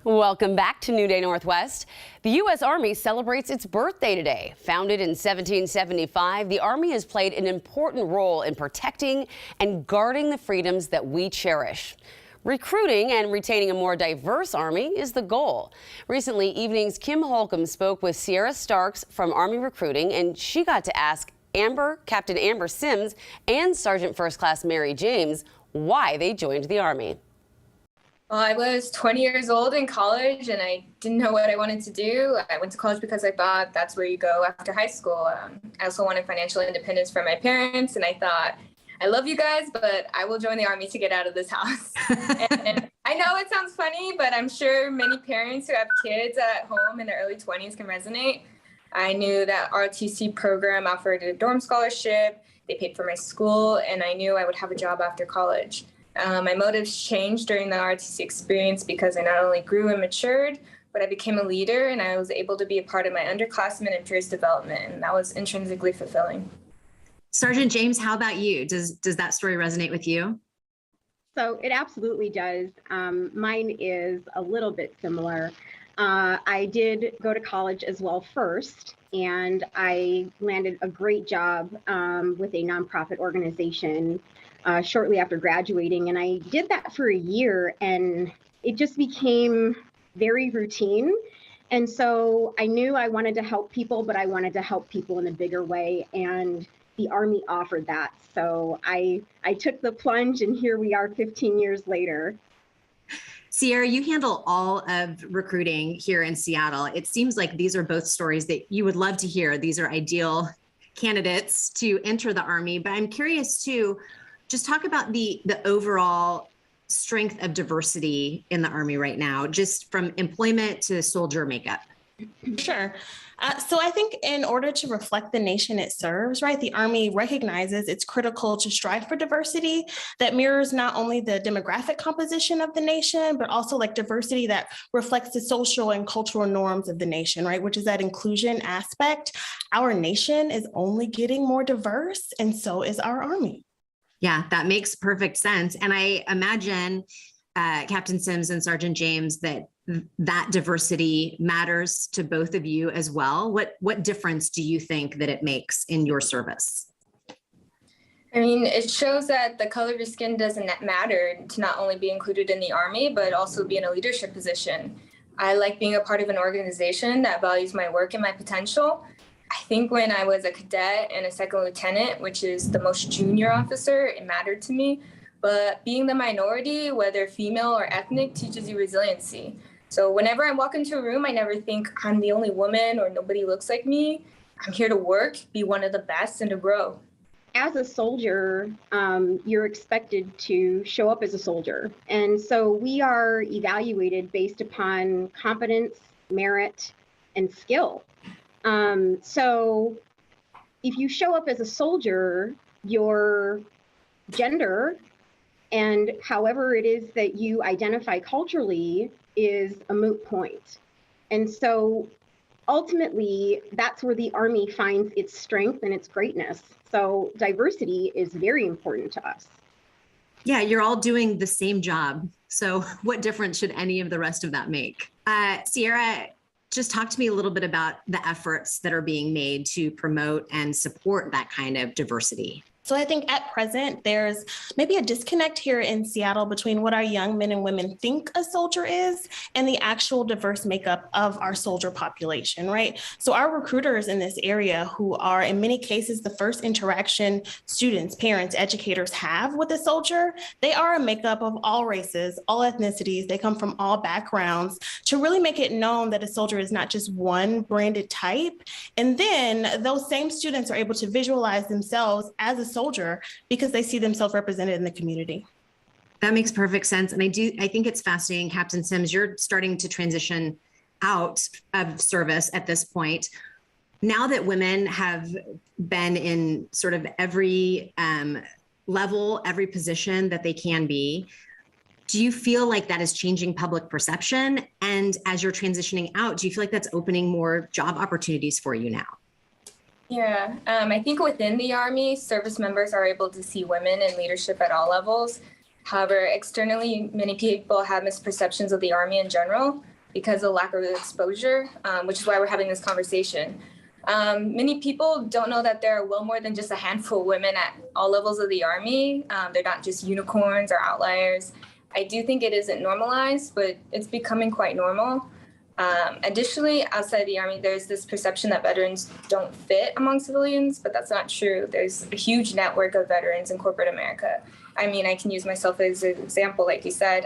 Welcome back to New Day Northwest. The U.S. Army celebrates its birthday today. Founded in 1775, the Army has played an important role in protecting and guarding the freedoms that we cherish. Recruiting and retaining a more diverse Army is the goal. Recently, Evening's Kim Holcomb spoke with Sierra Starks from Army Recruiting, and she got to ask Captain Amber Sims and Sergeant First Class Mary James why they joined the Army. Well, I was 20 years old in college and I didn't know what I wanted to do. I went to college because I thought that's where you go after high school. I also wanted financial independence from my parents, and I thought, I love you guys, but I will join the Army to get out of this house. And I know it sounds funny, but I'm sure many parents who have kids at home in their early 20s can resonate. I knew that ROTC program offered a dorm scholarship, they paid for my school, and I knew I would have a job after college. My motives changed during the ROTC experience because I not only grew and matured, but I became a leader and I was able to be a part of my underclassmen and peers development, and that was intrinsically fulfilling. Sergeant James, how about you? Does that story resonate with you? So it absolutely does. Mine is a little bit similar. I did go to college as well first, and I landed a great job with a nonprofit organization shortly after graduating. And I did that for a year and it just became very routine. And so I knew I wanted to help people, but I wanted to help people in a bigger way. And the Army offered that. So I took the plunge, and here we are 15 years later. Sierra, you handle all of recruiting here in Seattle. It seems like these are both stories that you would love to hear. These are ideal candidates to enter the Army, but I'm curious too, just talk about the overall strength of diversity in the Army right now, just from employment to soldier makeup. Sure. So I think in order to reflect the nation it serves, right, the Army recognizes it's critical to strive for diversity that mirrors not only the demographic composition of the nation, but also like diversity that reflects the social and cultural norms of the nation, right, which is that inclusion aspect. Our nation is only getting more diverse, and so is our Army. Yeah, that makes perfect sense. And I imagine, Captain Sims and Sergeant James, that diversity matters to both of you as well. What difference do you think that it makes in your service? I mean, it shows that the color of your skin doesn't matter to not only be included in the Army, but also be in a leadership position. I like being a part of an organization that values my work and my potential. I think when I was a cadet and a second lieutenant, which is the most junior officer, it mattered to me. But being the minority, whether female or ethnic, teaches you resiliency. So whenever I walk into a room, I never think I'm the only woman or nobody looks like me. I'm here to work, be one of the best, and to grow. As a soldier, you're expected to show up as a soldier. And so we are evaluated based upon competence, merit, and skill. So if you show up as a soldier, your gender and however it is that you identify culturally is a moot point. And so ultimately, that's where the Army finds its strength and its greatness. So diversity is very important to us. Yeah, you're all doing the same job. So what difference should any of the rest of that make? Sierra, just talk to me a little bit about the efforts that are being made to promote and support that kind of diversity. So I think at present, there's maybe a disconnect here in Seattle between what our young men and women think a soldier is and the actual diverse makeup of our soldier population, right? So our recruiters in this area, who are in many cases the first interaction students, parents, educators have with a soldier, they are a makeup of all races, all ethnicities. They come from all backgrounds to really make it known that a soldier is not just one branded type. And then those same students are able to visualize themselves as a soldier because they see themselves represented in the community. That makes perfect sense. And I think it's fascinating, Captain Sims, you're starting to transition out of service at this point. Now that women have been in sort of every level, every position that they can be, do you feel like that is changing public perception? And as you're transitioning out, do you feel like that's opening more job opportunities for you now? Yeah, I think within the Army, service members are able to see women in leadership at all levels. However, externally, many people have misperceptions of the Army in general. because of lack of exposure, which is why we're having this conversation. Many people don't know that there are well more than just a handful of women at all levels of the Army. They're not just unicorns or outliers. I do think it isn't normalized, but it's becoming quite normal. Additionally, outside the Army, there's this perception that veterans don't fit among civilians, but that's not true. There's a huge network of veterans in corporate America. I mean, I can use myself as an example. Like you said,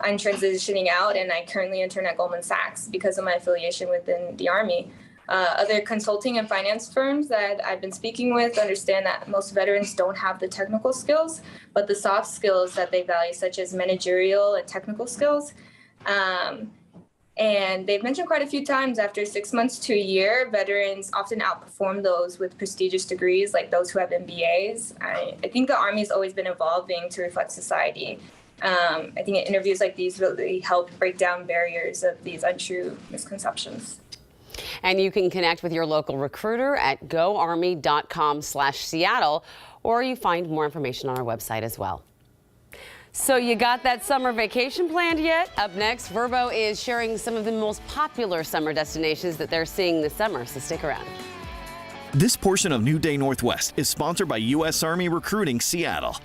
I'm transitioning out, and I currently intern at Goldman Sachs because of my affiliation within the Army. Other consulting and finance firms that I've been speaking with understand that most veterans don't have the technical skills, but the soft skills that they value, such as managerial and technical skills. And they've mentioned quite a few times after 6 months to a year, veterans often outperform those with prestigious degrees, like those who have MBAs. I think the Army has always been evolving to reflect society. I think interviews like these really help break down barriers of these untrue misconceptions. And you can connect with your local recruiter at goarmy.com/Seattle, or you find more information on our website as well. So you got that summer vacation planned yet? Up next, Verbo is sharing some of the most popular summer destinations that they're seeing this summer, so stick around. This portion of New Day Northwest is sponsored by U.S. Army Recruiting Seattle.